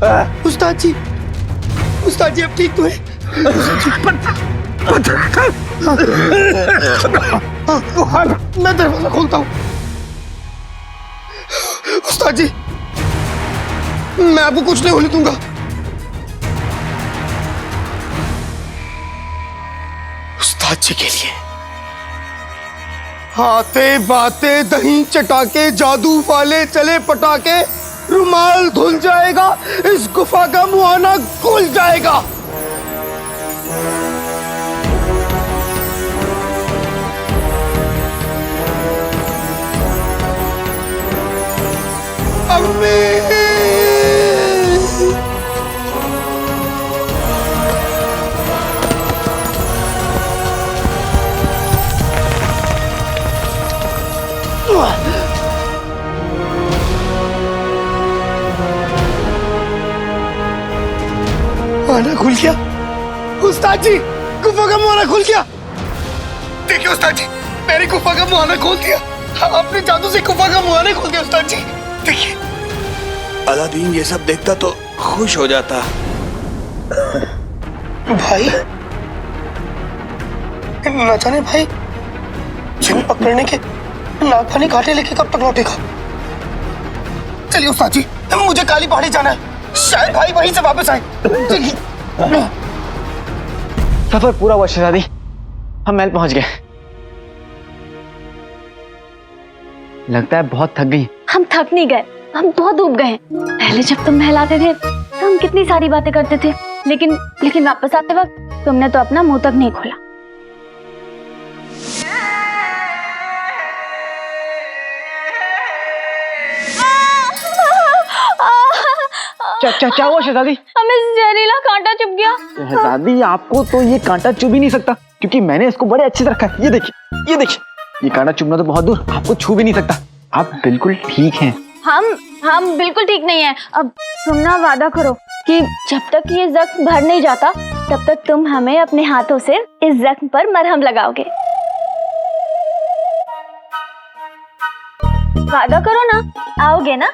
उस्ताद जी अब ठीक तो है? मैं दरवाजा खोलता हूँ। उस्ताद जी मैं आपको कुछ नहीं होने दूंगा। उस्ताद जी के लिए हाथे बाते दही चटाके जादू वाले चले पटाके, रुमाल धुल जाएगा, इस गुफा का मुआना खुल जाएगा। अम्मी मुआना खुल गया। उस्ताद जी गुफा का मुआना खुल गया। देखिए उस्ताद जी मेरी गुफा का मुआना खोल दिया। अपने जादू से गुफा का मुआना खोल दिया उस्ताद जी। देखिए अलादीन ये सब देखता तो खुश हो जाता। भाई न जाने भाई जिन पकड़ने के नागफनी घाटे लेके कब तक लौटेगा। चलिए उस्ताद जी मुझे काली पहाड़ी जाना है, शायद भाई वहीं से वापस आए। सफर पूरा हुआ शहजादी, हम महल पहुंच गए। लगता है बहुत थक गई। हम थक नहीं गए, हम बहुत डूब गए। पहले जब तुम महल आते थे तो हम कितनी सारी बातें करते थे, लेकिन वापस आते वक्त तुमने तो अपना मुंह तक नहीं खोला। क्या हुआ शहजादी? हमें जहरीला कांटा चुभ गया। शहजादी आपको तो ये कांटा चुभ ही नहीं सकता क्योंकि मैंने इसको बड़े अच्छे से रखा है। ये देखिए ये कांटा चुभना तो बहुत दूर, आपको छू भी नहीं सकता। आप बिल्कुल ठीक हैं। हम बिल्कुल ठीक नहीं है। अब तुम ना वादा करो कि जब तक ये जख्म भर नहीं जाता तब तक तुम हमें अपने हाथों से इस जख्म पर मरहम लगाओगे। वादा करो ना, आओगे ना?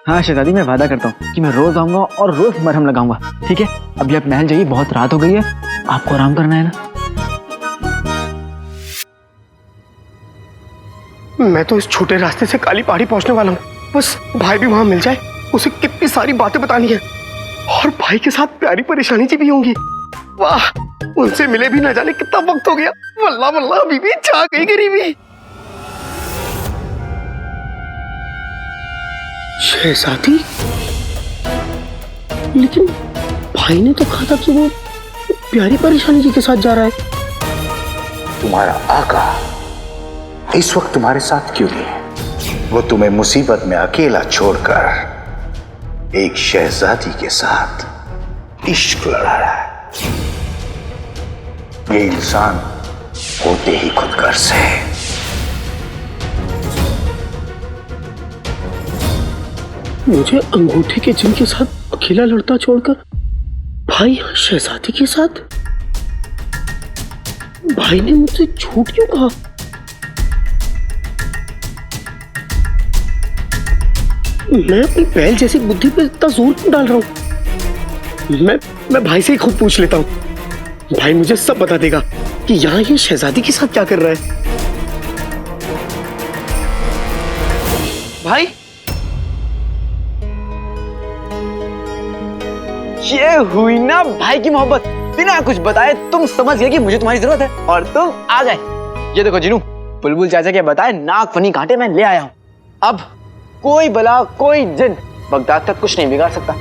हाँ शहजादी मैं वादा करता हूँ कि मैं रोज आऊंगा और रोज मरहम लगाऊंगा। ठीक है अभी आप महल जाइए, बहुत रात हो गई है, आपको आराम करना है ना। मैं तो इस छोटे रास्ते से काली पहाड़ी पहुंचने वाला हूँ, बस भाई भी वहां मिल जाए। उसे कितनी सारी बातें बतानी है और भाई के साथ प्यारी परेशानी जी भी होंगी। वाह उनसे मिले भी ना जाने कितना वक्त हो गया। वल्लाह वल्लाह बीबी छा गई गरीबी। शहजादी लेकिन भाई ने तो कहा था कि वो प्यारी परेशानी जी के साथ जा रहा है। तुम्हारा आका इस वक्त तुम्हारे साथ क्यों नहीं है? वो तुम्हें मुसीबत में अकेला छोड़कर एक शहजादी के साथ इश्क लड़ा रहा है। ये इंसान होते ही खुदगर्ज है। मुझे अंगूठे के जिन के साथ अकेला लड़ता छोड़कर भाई शहजादी के साथ। भाई ने मुझसे झूठ क्यों कहा? मैं अपनी पहल जैसी बुद्धि पे इतना जोर क्यों डाल रहा हूं? मैं भाई से ही खुद पूछ लेता हूं। भाई मुझे सब बता देगा कि यहाँ ये शहजादी के साथ क्या कर रहा है। भाई ये हुई ना भाई की मोहब्बत। बिना कुछ बताए तुम समझ गए कि मुझे तुम्हारी जरूरत है और तुम आ गए। ये देखो जिनू, बुलबुल चाचा के बताए नागफनी कांटे मैं ले आया हूं। अब कोई बला कोई जिन बगदाद तक कुछ नहीं बिगाड़ सकता।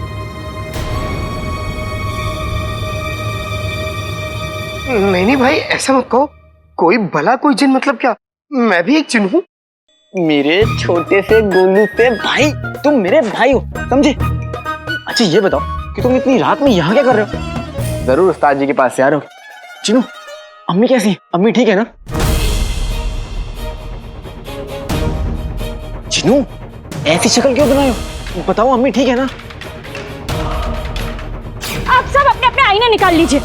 नहीं भाई ऐसा मत कहो। कोई भला कोई जिन मतलब क्या? मैं भी एक जिन हूँ। मेरे छोटे से गोलू से भाई, तुम मेरे भाई हो, समझे? अच्छा ये बताओ कि तुम इतनी रात में यहाँ क्या कर रहे हो? जरूर उस्ताद जी के पास से आ रहे हो। चिनू अम्मी कैसी? अम्मी ठीक है ना? चिनू ऐसी शक्ल क्यों बनाए हो? बताओ अम्मी ठीक है ना? आप सब अपने अपने आईने निकाल लीजिए।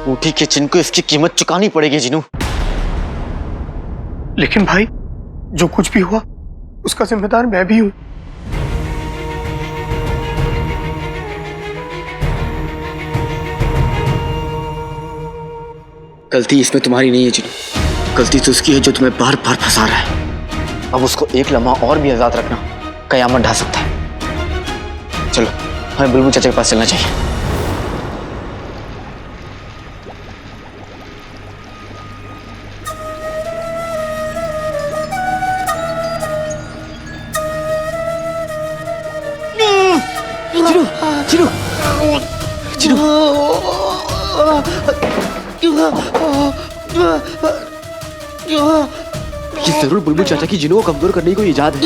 अंगूठी के चिन्ह को इसकी कीमत चुकानी पड़ेगी जिनू। लेकिन भाई जो कुछ भी हुआ उसका जिम्मेदार मैं भी हूं। गलती इसमें तुम्हारी नहीं है जिनू, गलती तो उसकी है जो तुम्हें बार बार फंसा रहा है। अब उसको एक लम्हा और भी आजाद रखना कयामत ढा सकता है। चलो हमें बुलबुल चाचा के पास चलना चाहिए। चिरू, चिरू, ये जरूर बुलबुल चाचा की जिनू को कमजोर करने की कोई इजाद है,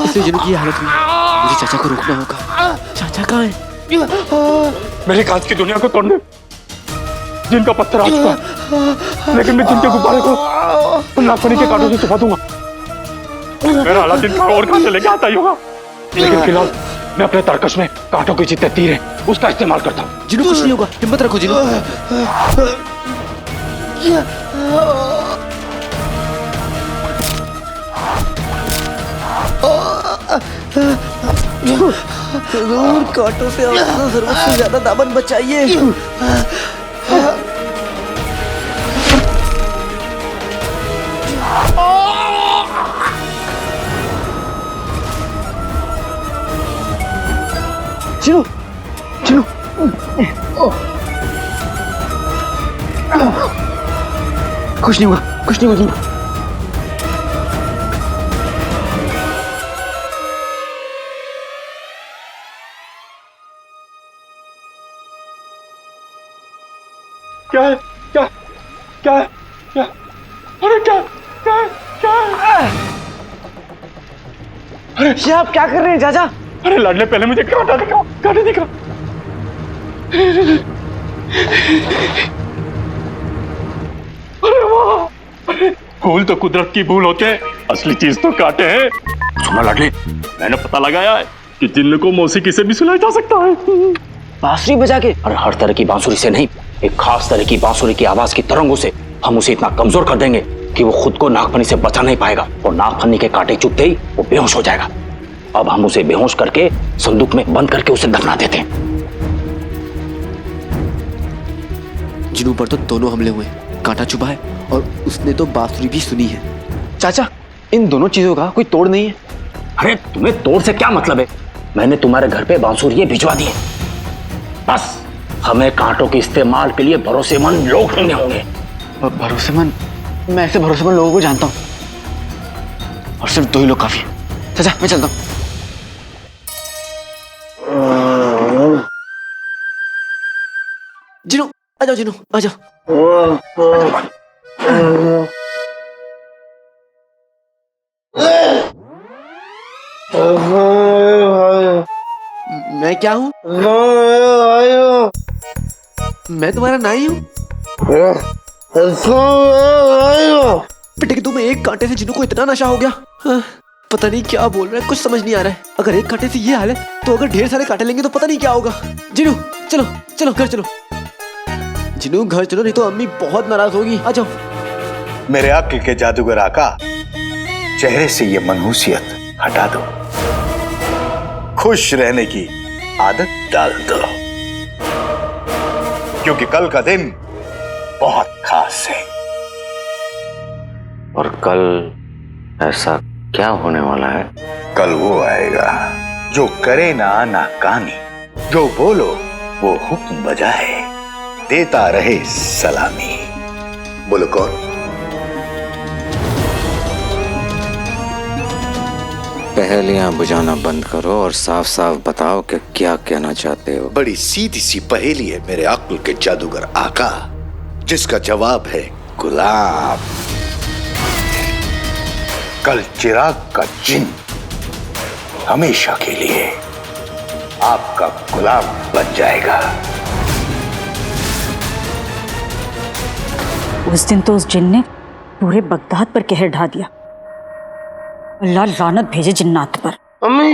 इसलिए जिनू की हालत में मुझे चाचा को रोकना होगा। चाचा कहाँ है? मेरे कांच की दुनिया को तोड़ने जिनका पत्थर आ चुका है, लेकिन मैं जिनके गुब्बारे को नागफनी के कांटों से छुपा दूंगा। मेरा हालात दिन और कहां से लेके आता ही होगा, लेकिन फिलहाल मैं अपने तरकश में कांटों के जितने तीर हैं उसका इस्तेमाल करता हूँ। जिनू कुछ नहीं होगा, हिम्मत रखो जिनू। जरूर कांटों से अपना जरूरत से ज्यादा दामन बचाइए। चिनू, चिनू, कुछ नहीं हुआ, कुछ नहीं हुआ। क्या है? क्या क्या है? क्या? अरे क्या क्या क्या? अरे ये आप क्या कर रहे हैं चाचा? अरे लाडले पहले मुझे कांटा दिखाओ, कांटा दिखाओ। अरे वाह, फूल तो कुदरत की भूल होते हैं, असली चीज तो कांटे हैं। सुना लाडले, मैंने पता लगाया है कि जिन्न को मौसीकी से भी सुनाया जा सकता है। बांसुरी बजा के? और हर तरह की बांसुरी से नहीं, एक खास तरह की बांसुरी की आवाज की तरंगों से हम उसे इतना कमजोर कर देंगे कि वो खुद को नागफनी से बचा नहीं पाएगा और नागफनी के कांटे चुभते ही वो बेहोश हो जाएगा। अब हम उसे बेहोश करके संदूक में बंद करके उसे दफना देते हैं। जिनू पर तो दोनों हमले हुए, कांटा चुभा है और उसने तो बांसुरी भी सुनी है। चाचा, इन दोनों चीजों का कोई तोड़ नहीं है? अरे तुम्हें तोड़ से क्या मतलब है? मैंने तुम्हारे घर पे बांसुरी भिजवा दी है। बस हमें कांटों के इस्तेमाल के लिए भरोसेमंद लोग ढूंढने होंगे। भरोसेमंद? मैं ऐसे भरोसेमंद लोगों को जानता हूँ और सिर्फ 2 ही लोग काफी है। चाचा मैं चलता हूँ। जिनू आ जाओ, जिनू आ जाओ। मैं क्या हूँ? मैं तुम्हारा नाई हूँ। बेटे कि तुम्हें एक कांटे से जिनू को इतना नशा हो गया। हाँ, पता नहीं क्या बोल रहा है, कुछ समझ नहीं आ रहा है। अगर एक कांटे से ये हाल है तो अगर ढेर सारे कांटे लेंगे तो पता नहीं क्या होगा। जिनू चलो चलो घर चलो, जिनू घर चलो, नहीं तो अम्मी बहुत नाराज होगी। आ जाओ। मेरे अक्ल के जादूगर आका, चेहरे से ये मनहूसियत हटा दो, खुश रहने की आदत डाल दो, क्योंकि कल का दिन बहुत खास है। और कल ऐसा क्या होने वाला है? कल वो आएगा जो करे ना नाकानी, जो बोलो वो हुक्म बजाए, देता रहे सलामी। बोलो कौन? पहेलियां बुझाना बंद करो और साफ साफ बताओ कि क्या कहना चाहते हो। बड़ी सीधी सी पहेली है मेरे अक्ल के जादूगर आका, जिसका जवाब है गुलाब। कल चिराग का जिन हमेशा के लिए आपका गुलाम बन जाएगा। उस दिन तो उस जिन ने पूरे बगदाद पर कहर ढा दिया। अल्लाह लानत भेजे जिन्नात पर। अम्मी,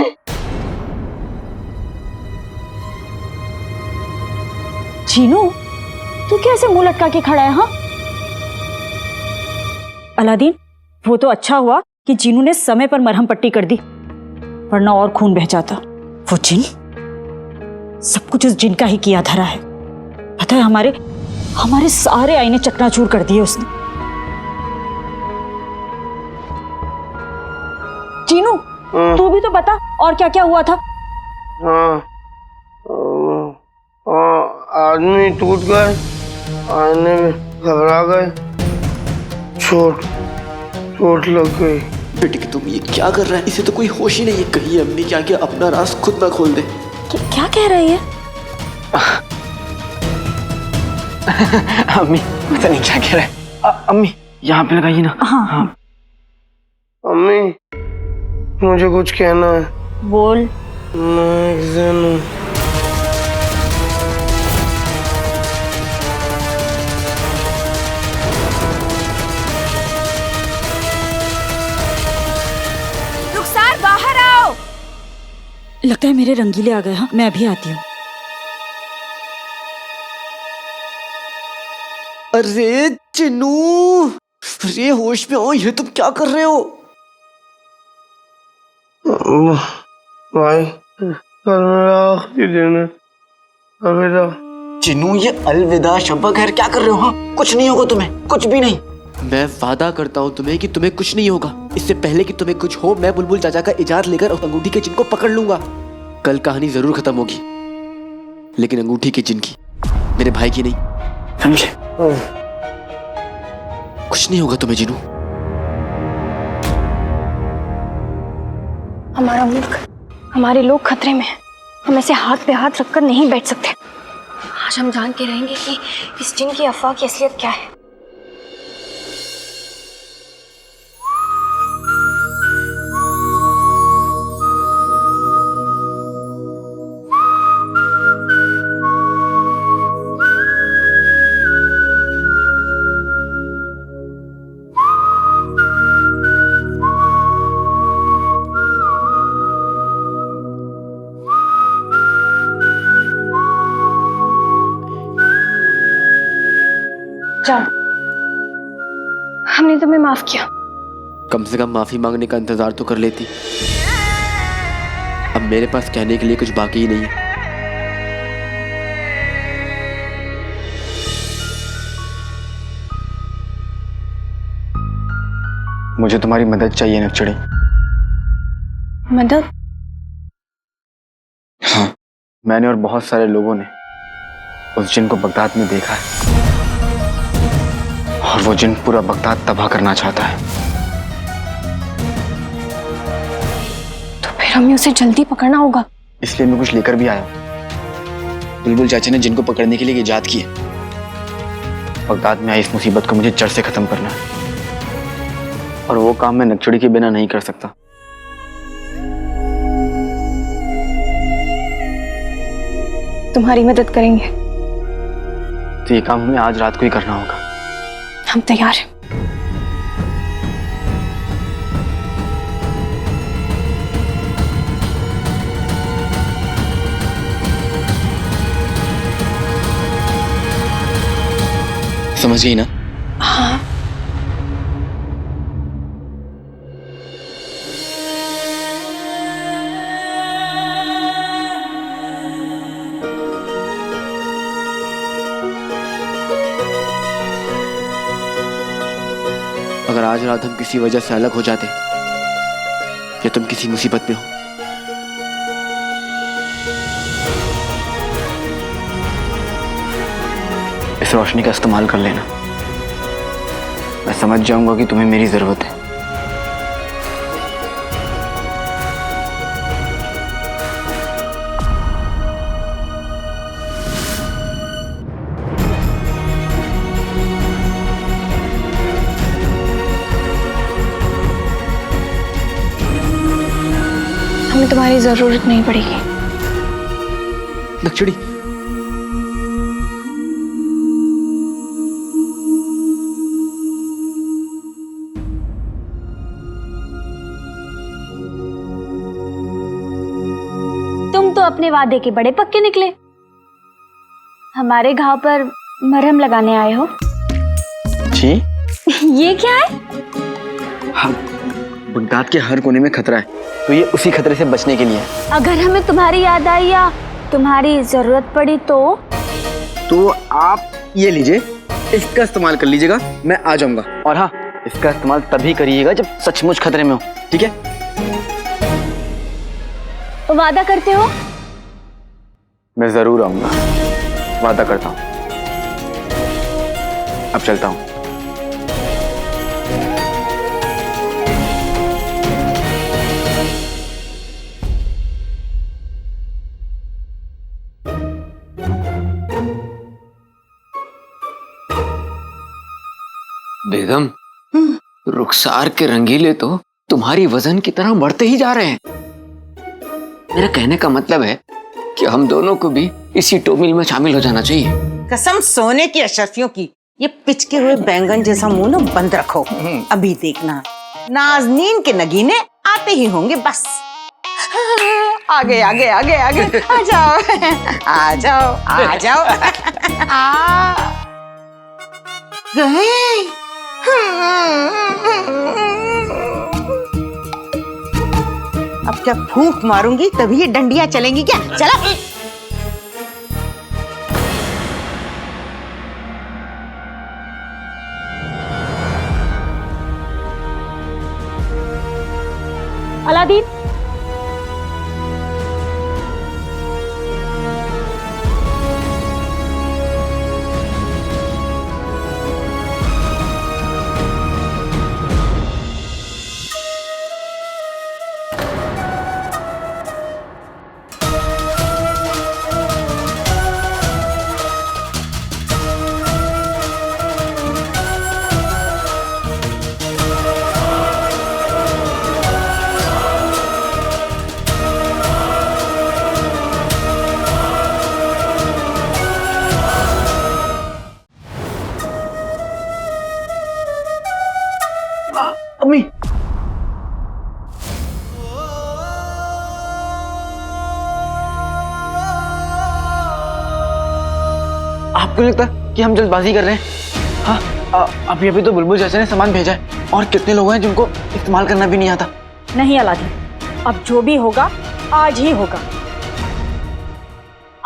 जीनू, तू कैसे मुंह लटका के खड़ा है? हाँ अलादीन, वो तो अच्छा हुआ कि जीनू ने समय पर मरहम पट्टी कर दी, वरना और खून बह जाता। वो जिन, सब कुछ उस जिन का ही किया धरा है। पता है, हमारे सारे आईने चकनाचूर कर दिए उसने। जीनू, तू भी तो बता और क्या क्या हुआ था। आदमी टूट गए, आने में घबरा गए, चोट लग गई। बेटी कि तुम ये क्या कर रहा है? इसे तो कोई होश ही नहीं है। कहीं अम्मी क्या क्या अपना राज खुद ना खोल दे। क्या कह रही है? अम्मी पता नहीं क्या कह रहा है। अम्मी यहाँ पे लगाइए ना। हाँ। अम्मी, मुझे कुछ कहना है। बोल। मैं एक जन हूँ। रुखसार बाहर आओ। लगता है मेरे रंगीले आ गए। हाँ, मैं अभी आती हूँ। अरे चिन्नू, अरे होश में आओ। ये तुम क्या कर रहे हो? भाई, कल मेरा आखिरी दिन है। अलविदा। चिन्नू, ये अलविदा शब्द खैर क्या कर रहे हो? हाँ, कुछ नहीं होगा तुम्हें, कुछ भी नहीं। मैं वादा करता हूँ तुम्हें कि तुम्हें कुछ नहीं होगा। इससे पहले कि तुम्हें कुछ हो, मैं बुलबुल चाचा का इजाज़त लेकर उस अंगूठी के जिन को पकड़ लूंगा। कल कहानी जरूर खत्म होगी, लेकिन अंगूठी के जिन की, मेरे भाई की नहीं। समझे? कुछ नहीं होगा तुम्हें जिनू। हमारा मुल्क, हमारे लोग खतरे में हैं। हम ऐसे हाथ पे हाथ रखकर नहीं बैठ सकते। आज हम जान के रहेंगे कि इस जिन की अफवाह की असलियत क्या है। जाओ, हमने तुम्हें माफ किया। कम से कम माफी मांगने का इंतजार तो कर लेती। अब मेरे पास कहने के लिए कुछ बाकी ही नहीं है। मुझे तुम्हारी मदद चाहिए नक्चड़ी। मदद? हाँ, मैंने और बहुत सारे लोगों ने उस जिन को बगदाद में देखा है, और वो जिन पूरा बगदाद तबाह करना चाहता है। तो फिर हमें उसे जल्दी पकड़ना होगा। इसलिए मैं कुछ लेकर भी आया हूँ। बुलबुल चाचा ने जिन को पकड़ने के लिए इजाद की है। बगदाद में आई इस मुसीबत को मुझे जड़ से खत्म करना है, और वो काम मैं नक्चड़ी के बिना नहीं कर सकता। तुम्हारी मदद करेंगे। तो ये काम हमें आज रात को ही करना होगा। हम तैयार हैं। समझ गई ना? हाँ। अगर आज रात हम किसी वजह से अलग हो जाते, या तुम किसी मुसीबत में हो, इस रोशनी का इस्तेमाल कर लेना। मैं समझ जाऊंगा कि तुम्हें मेरी जरूरत है। हमें तुम्हारी जरूरत नहीं पड़ेगी। नक्चड़ी, तुम तो अपने वादे के बड़े पक्के निकले। हमारे घाव पर मरहम लगाने आए हो? जी ये क्या है? हाँ, बगदाद के हर कोने में खतरा है, तो ये उसी खतरे से बचने के लिए है। अगर हमें तुम्हारी याद आई या तुम्हारी जरूरत पड़ी तो आप ये लीजिए, इसका इस्तेमाल कर लीजिएगा, मैं आ जाऊंगा। और हाँ, इसका इस्तेमाल तभी करिएगा जब सचमुच खतरे में हो, ठीक है? वादा करते हो? मैं जरूर आऊंगा, वादा करता हूँ। अब चलता हूँ। बेगम, रुखसार के रंगीले तो तुम्हारी वजन की तरह बढ़ते ही जा रहे हैं। मेरा कहने का मतलब है कि हम दोनों को भी इसी टोमिल में शामिल हो जाना चाहिए। कसम सोने की अशर्फियों की, ये पिचके हुए बैंगन जैसा मुंह ना बंद रखो। अभी देखना नाज़नीन के नगीने आते ही होंगे बस। आगे आगे आगे आगे आ जाओ आ जाओ आ जाओ। आ गए। अब क्या फूंक मारूंगी तभी ये डंडियां चलेंगी क्या? चला। अलादीन, अम्मी, आपको लगता है कि हम जल्दबाजी कर रहे हैं? हाँ, अभी अभी तो बुलबुल चाचा ने सामान भेजा है, और कितने लोग हैं जिनको इस्तेमाल करना भी नहीं आता। नहीं अलादीन, अब जो भी होगा आज ही होगा।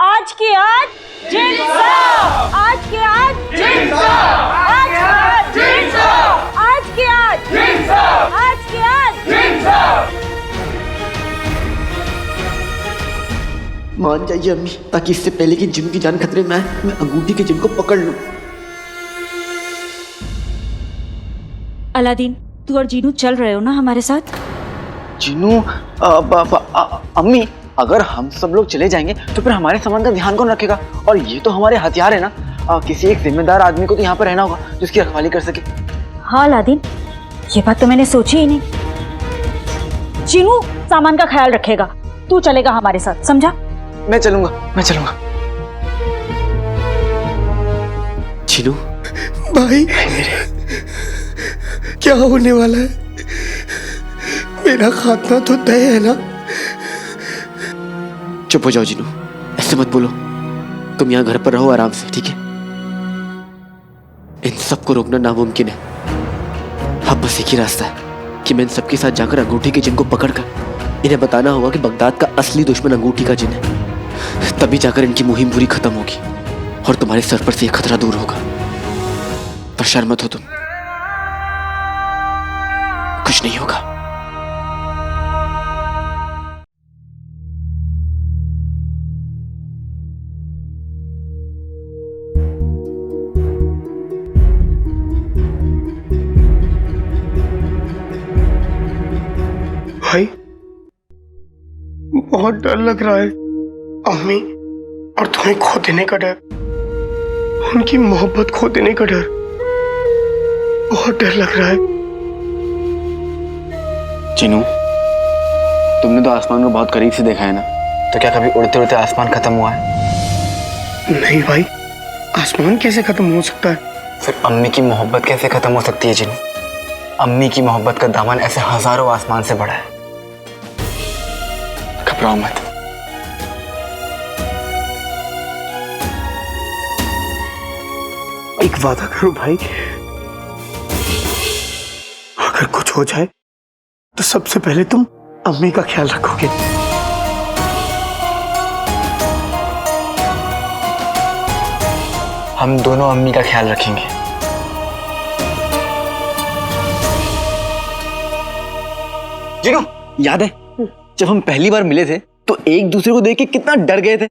आज की आज जिंसाफ, आज की आज जिंसाफ, आज की आज जिंसाफ, आज की आज जिंसाफ, आज की आज जिंसाफ। मान जाइए अम्मी, ताकि इससे पहले कि जिन की जान खतरे में आए, मैं अंगूठी के जिन को पकड़ लूं। अलादीन, तू और जीनू चल रहे हो ना हमारे साथ? जिनू, अम्मी, अगर हम सब लोग चले जाएंगे तो फिर हमारे सामान का ध्यान कौन रखेगा? और ये तो हमारे हथियार है ना। किसी एक जिम्मेदार आदमी को तो यहाँ पर रहना होगा जो इसकी रखवाली कर सके। हाँ अलादीन, ये बात तो मैंने सोची ही नहीं। जीनू सामान का ख्याल रखेगा, तू चलेगा हमारे साथ, समझा? मैं चलूंगा, मैं चलूंगा। जिनू, भाई, क्या होने वाला है? मेरा खात्मा तो तय है ना? चुप हो जाओ जिनू, ऐसे मत बोलो। तुम यहाँ घर पर रहो आराम से, ठीक है? इन सबको रोकना नामुमकिन है। अब बस एक ही रास्ता है कि मैं इन सबके साथ जाकर अंगूठी के जिन को पकड़कर इन्हें बताना होगा कि बगदाद का असली दुश्मन अंगूठी का जिन है। तभी जाकर इनकी मुहिम पूरी खत्म होगी और तुम्हारे सर पर से यह खतरा दूर होगा। परेशान मत हो तुम, कुछ नहीं होगा। भाई, बहुत डर लग रहा है। अम्मी और तुम्हें खो देने का डर, उनकी मोहब्बत खो देने का डर, बहुत डर लग रहा है। जिनू, तुमने तो आसमान को बहुत करीब से देखा है ना, तो क्या कभी उड़ते उड़ते आसमान खत्म हुआ है? नहीं भाई, आसमान कैसे खत्म हो सकता है? फिर अम्मी की मोहब्बत कैसे खत्म हो सकती है जिनू? अम्मी की मोहब्बत का दामन ऐसे हजारों आसमान से बड़ा है। घबराओ मत। एक वादा करो भाई, अगर कुछ हो जाए तो सबसे पहले तुम अम्मी का ख्याल रखोगे। हम दोनों अम्मी का ख्याल रखेंगे। जीनू, याद है जब हम पहली बार मिले थे तो एक दूसरे को देख के कितना डर गए थे।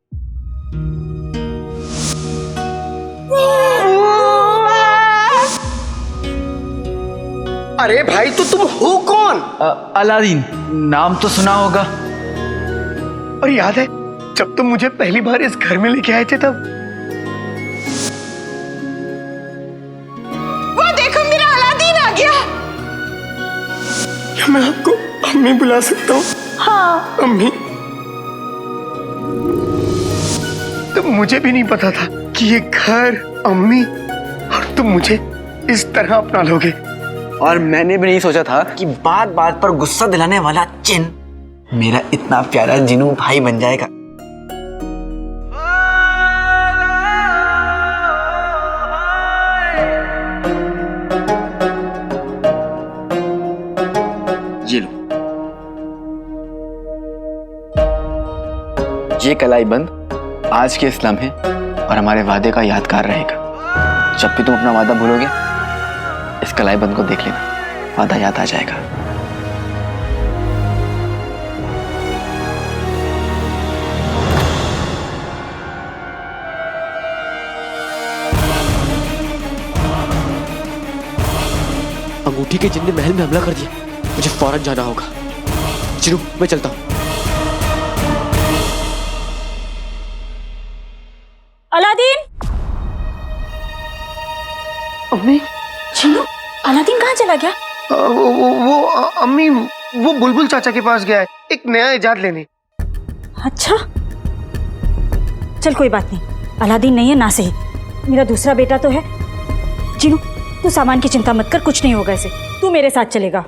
अरे भाई तो तुम हो कौन? अलादीन, नाम तो सुना होगा। और याद है जब तुम मुझे पहली बार इस घर में लेके आए थे तब? वो देखो मेरा अलादीन आ गया। क्या मैं आपको अम्मी बुला सकता हूँ? हाँ। अम्मी, तो मुझे भी नहीं पता था कि ये घर, अम्मी और तुम मुझे इस तरह अपना लोगे। और मैंने भी नहीं सोचा था कि बात बात पर गुस्सा दिलाने वाला चिन मेरा इतना प्यारा जिनू भाई बन जाएगा। ये लो, ये कलाईबंद आज के इस्लाम है और हमारे वादे का यादगार रहेगा। जब भी तुम अपना वादा भूलोगे इस कलाईबंद को देख लेना, वादा याद आ जाएगा। अंगूठी के जिन ने महल में हमला कर दिया, मुझे फौरन जाना होगा। चिरू, मैं चलता हूँ। अलादीन! अम्मी, चिनू, अलादीन कहाँ चला गया? अम्मी वो बुलबुल चाचा के पास गया है एक नया इजाद लेने। अच्छा, चल कोई बात नहीं, अलादीन नहीं है ना सही, मेरा दूसरा बेटा तो है। चिनू, तू सामान की चिंता मत कर, कुछ नहीं होगा इसे, तू मेरे साथ चलेगा।